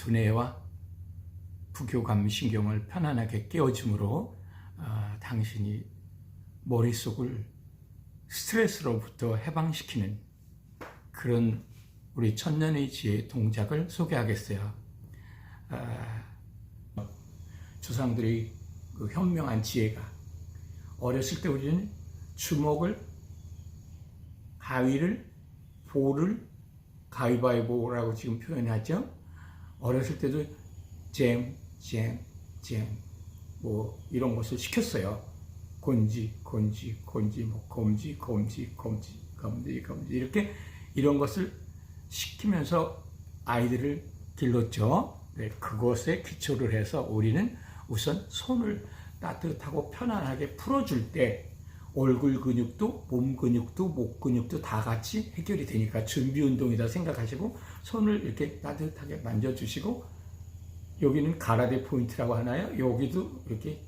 두뇌와 부교감 신경을 편안하게 깨워줌으로 당신이 머릿속을 스트레스로부터 해방시키는 그런 우리 천년의 지혜 동작을 소개하겠어요. 조상들의 그 현명한 지혜가, 어렸을 때 우리는 주먹을, 가위를, 볼을 가위바위보라고 지금 표현하죠. 어렸을 때도 잼 뭐 이런 것을 시켰어요. 곤지 뭐 검지 이렇게 이런 것을 시키면서 아이들을 길렀죠. 네, 그것에 기초를 해서 우리는 우선 손을 따뜻하고 편안하게 풀어줄 때 얼굴 근육도 몸 근육도 목 근육도 다 같이 해결이 되니까 준비 운동이다 생각하시고 손을 이렇게 따뜻하게 만져주시고, 여기는 가라데 포인트라고 하나요? 여기도 이렇게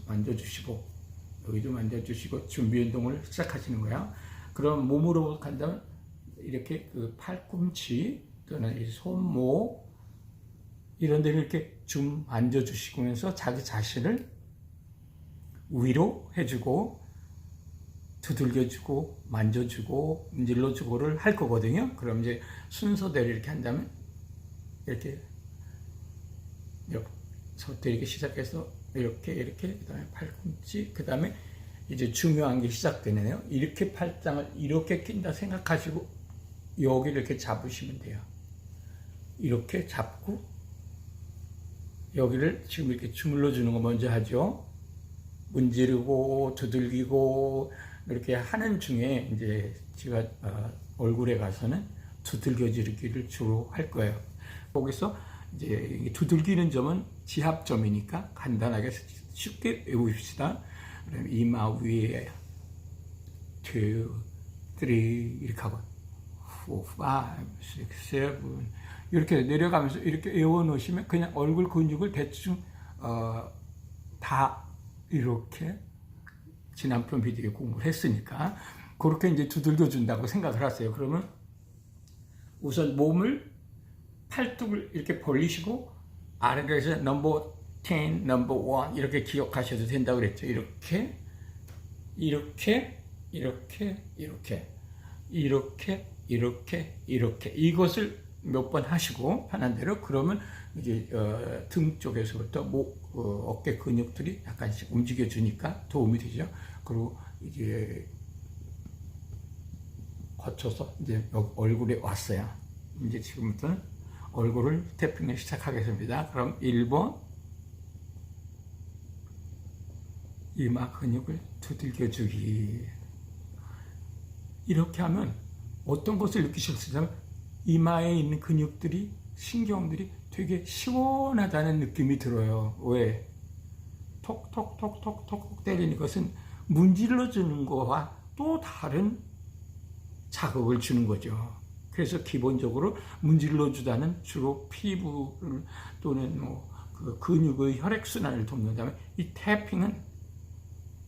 만져주시고 여기도 만져주시고 준비 운동을 시작하시는 거야. 그럼 몸으로 간다면 이렇게 그 팔꿈치 또는 이 손목 이런 데를 이렇게 좀 만져주시면서 자기 자신을 위로 해주고 두들겨주고 만져주고 문질러주고를 할 거거든요. 그럼 이제 순서대로 이렇게 한다면 이렇게 서부터 이렇게 시작해서 이렇게 그 다음에 팔꿈치, 그 다음에 이제 중요한 게 시작되네요. 이렇게 팔짱을 이렇게 낀다 생각하시고 여기를 이렇게 잡으시면 돼요. 이렇게 잡고 여기를 지금 이렇게 주물러 주는 거 먼저 하죠. 문지르고 두들기고 이렇게 하는 중에 이제 제가 얼굴에 가서는 두들겨주기를 주로 할 거예요. 거기서 이제 두들기는 점은 지압점이니까 간단하게 쉽게 외우십시다. 그다음에 이마 위에 2, 3 이렇게 하고 4, 5, 6, 7 이렇게 내려가면서 이렇게 외워 놓으시면 그냥 얼굴 근육을 대충 다 이렇게 지난번 비디오에 공부를 했으니까 그렇게 이제 두들겨 준다고 생각을 하세요. 그러면 우선 몸을 팔뚝을 이렇게 벌리시고 아래에서 넘버 10, 넘버 1 이렇게 기억하셔도 된다고 그랬죠. 이렇게 이것을 몇 번 하시고 편한 대로, 그러면 이제 등 쪽에서부터 목, 어깨 근육들이 약간씩 움직여 주니까 도움이 되죠. 그리고 이제 거쳐서 이제 얼굴에 왔어요. 이제 지금부터는 얼굴을 태핑을 시작하겠습니다. 그럼 1번 이마 근육을 두들겨 주기. 이렇게 하면 어떤 것을 느끼셨으면 이마에 있는 근육들이, 신경들이 되게 시원하다는 느낌이 들어요. 왜? 톡톡톡톡톡 때리는 것은 문질러 주는 거와 또 다른 자극을 주는 거죠. 그래서 기본적으로 문질러 주다는 주로 피부 또는 그 근육의 혈액순환을 돕는다면, 이 태핑은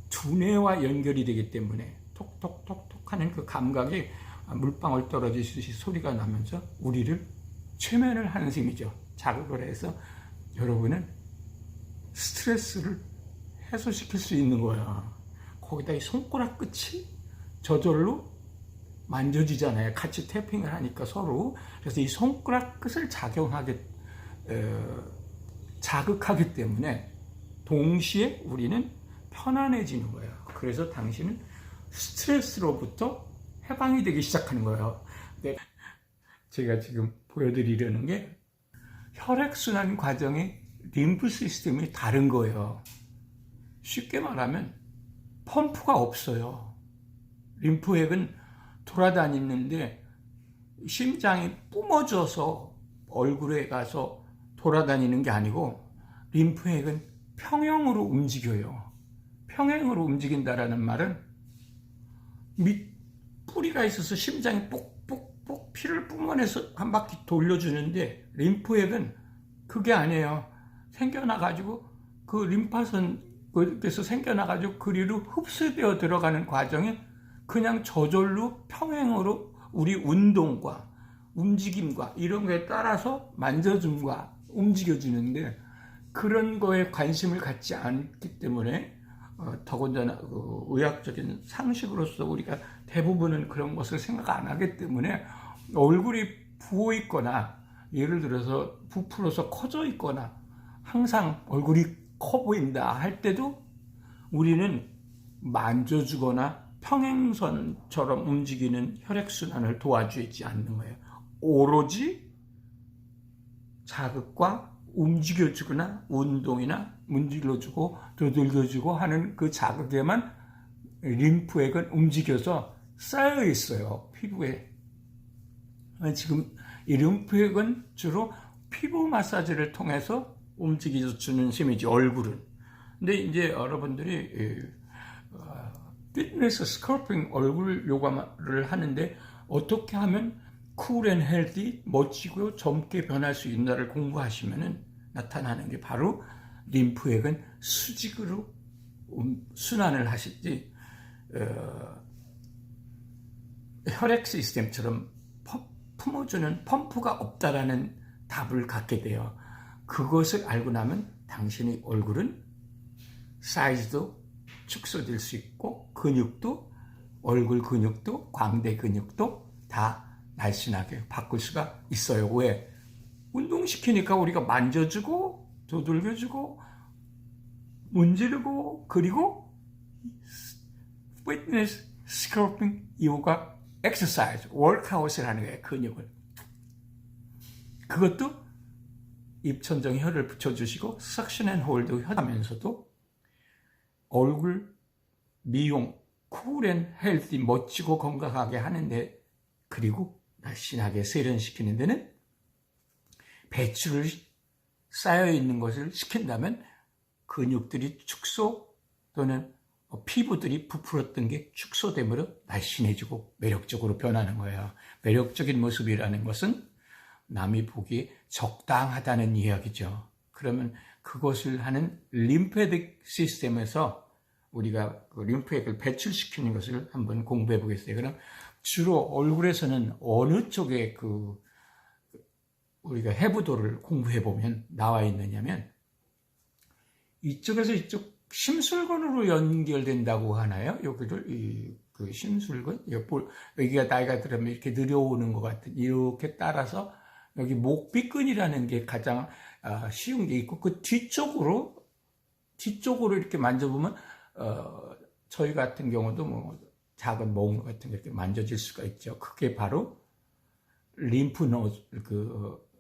두뇌와 연결이 되기 때문에 톡톡톡톡 하는 그 감각이 물방울 떨어지듯이 소리가 나면서 우리를 최면을 하는 셈이죠. 자극을 해서 여러분은 스트레스를 해소시킬 수 있는 거야. 거기다 이 손가락 끝이 저절로 만져지잖아요. 같이 태핑을 하니까 서로. 그래서 이 손가락 끝을 자극하기 때문에 동시에 우리는 편안해지는 거예요. 그래서 당신은 스트레스로부터 해방이 되기 시작하는 거예요. 근데 제가 지금 보여드리려는 게 혈액순환 과정의 림프 시스템이 다른 거예요. 쉽게 말하면 펌프가 없어요. 림프핵은 돌아다니는데 심장이 뿜어져서 얼굴에 가서 돌아다니는 게 아니고 림프핵은 평형으로 움직여요. 평행으로 움직인다라는 말은 뿌리가 있어서 심장이 뽁뽁뽁 피를 뿜어내서 한 바퀴 돌려주는데, 림프핵은 그게 아니에요. 생겨나가지고 그 림파선에서 생겨나가지고 그리로 흡수되어 들어가는 과정에 그냥 저절로 평행으로 우리 운동과 움직임과 이런 거에 따라서 만져줌과 움직여주는데 그런 거에 관심을 갖지 않기 때문에 더군다나 의학적인 상식으로서 우리가 대부분은 그런 것을 생각 안 하기 때문에 얼굴이 부어 있거나 예를 들어서 부풀어서 커져 있거나 항상 얼굴이 커 보인다 할 때도 우리는 만져주거나 평행선처럼 움직이는 혈액순환을 도와주지 않는 거예요. 오로지 자극과 움직여주거나 운동이나 문질러주고 두들겨주고 하는 그 자극에만 림프액은 움직여서 쌓여 있어요. 피부에. 지금 이 림프액은 주로 피부 마사지를 통해서 움직여주는 셈이지, 얼굴은. 근데 이제 여러분들이 피트니스 스컬핑 얼굴 요가를 하는데 어떻게 하면 쿨 앤 헬디, 멋지고 젊게 변할 수 있나를 공부하시면은 나타나는 게 바로 림프액은 수직으로 순환을 하시지 혈액 시스템처럼 품어주는 펌프가 없다라는 답을 갖게 돼요. 그것을 알고 나면 당신의 얼굴은 사이즈도 축소될 수 있고 근육도 얼굴 근육도 광대 근육도 다 날씬하게 바꿀 수가 있어요. 왜? 운동시키니까 우리가 만져주고 두들겨주고 문지르고 그리고 피트니스 스컬핑 요가 엑서사이즈 워크아웃을 하는 거예요. 근육을. 그것도 입천정에 혀를 붙여주시고 석션 앤 홀드 하면서도 얼굴 미용 쿨 앤 헬디 멋지고 건강하게 하는데 그리고 날씬하게 세련시키는 데는 배출을 쌓여있는 것을 시킨다면 근육들이 축소 또는 피부들이 부풀었던 게 축소됨으로 날씬해지고 매력적으로 변하는 거예요. 매력적인 모습이라는 것은 남이 보기에 적당하다는 이야기죠. 그러면 그것을 하는 림프액 시스템에서 우리가 그 림프액을 배출시키는 것을 한번 공부해 보겠어요. 그럼 주로 얼굴에서는 어느 쪽에 우리가 해부도를 공부해 보면 나와 있느냐면 이쪽에서 이쪽 심술관으로 연결된다고 하나요? 여기를 그 심술관 여기가 나이가 들으면 이렇게 느려오는 것 같은 이렇게 따라서 여기 목비근이라는 게 가장 쉬운 게 있고 그 뒤쪽으로 이렇게 만져보면 저희 같은 경우도 뭐 작은 몽 같은 게 이렇게 만져질 수가 있죠. 그게 바로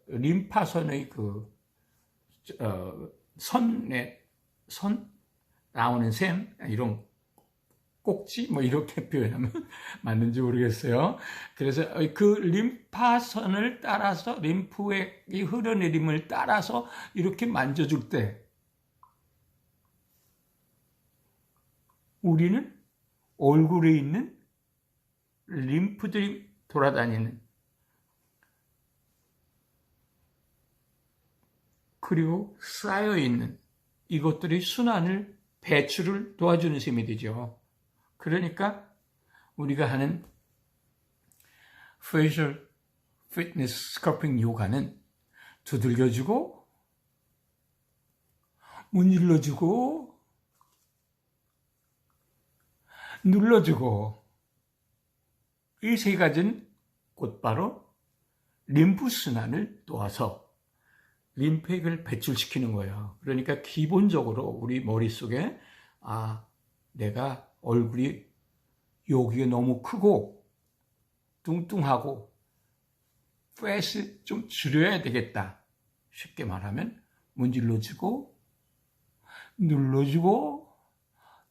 림파선의 선 나오는 샘 이런 꼭지 뭐 이렇게 표현하면 맞는지 모르겠어요. 그래서 그 림파선을 따라서 림프액이 흐르내림을 따라서 이렇게 만져줄 때 우리는 얼굴에 있는 림프들이 돌아다니는 그리고 쌓여있는 이것들이 순환을 배출을 도와주는 셈이 되죠. 그러니까 우리가 하는 facial fitness sculpting 요가는 두들겨주고 문질러주고 눌러주고 이 세 가지는 곧바로 림프 순환을 도와서 림프액을 배출시키는 거예요. 그러니까 기본적으로 우리 머릿속에 내가 얼굴이 여기가 너무 크고 뚱뚱하고 팻을 좀 줄여야 되겠다. 쉽게 말하면 문질러주고 눌러주고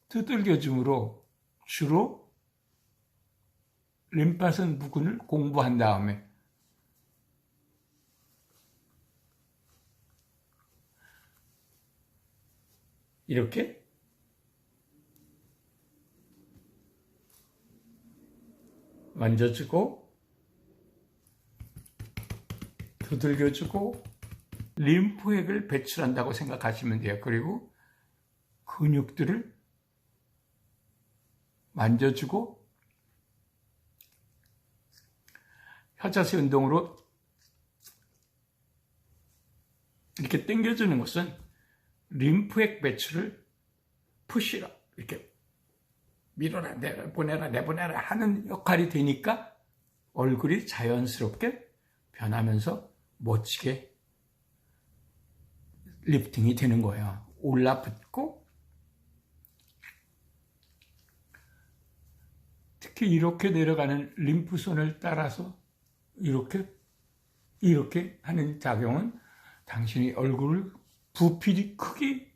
두들겨줌으로 주로 림파선 부근을 공부한 다음에 이렇게 만져주고 두들겨주고 림프액을 배출한다고 생각하시면 돼요. 그리고 근육들을 만져주고 혀자세 운동으로 이렇게 당겨주는 것은 림프액 배출을 푸시라 이렇게 밀어라 내보내라 하는 역할이 되니까 얼굴이 자연스럽게 변하면서 멋지게 리프팅이 되는 거예요. 올라붙고 특히 이렇게 내려가는 림프선을 따라서 이렇게 하는 작용은 당신이 얼굴을 부피이 크게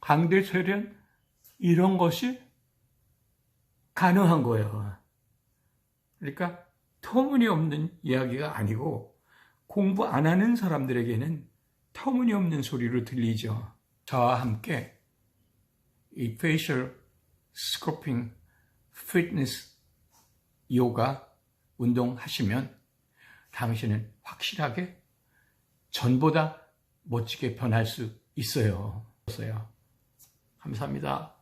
광대쇄련 이런 것이 가능한 거예요. 그러니까 터무니없는 이야기가 아니고 공부 안 하는 사람들에게는 터무니없는 소리로 들리죠. 저와 함께 이 페이셜 스커핑 피트니스 요가 운동하시면 당신은 확실하게 전보다 멋지게 변할 수 있어요. 감사합니다.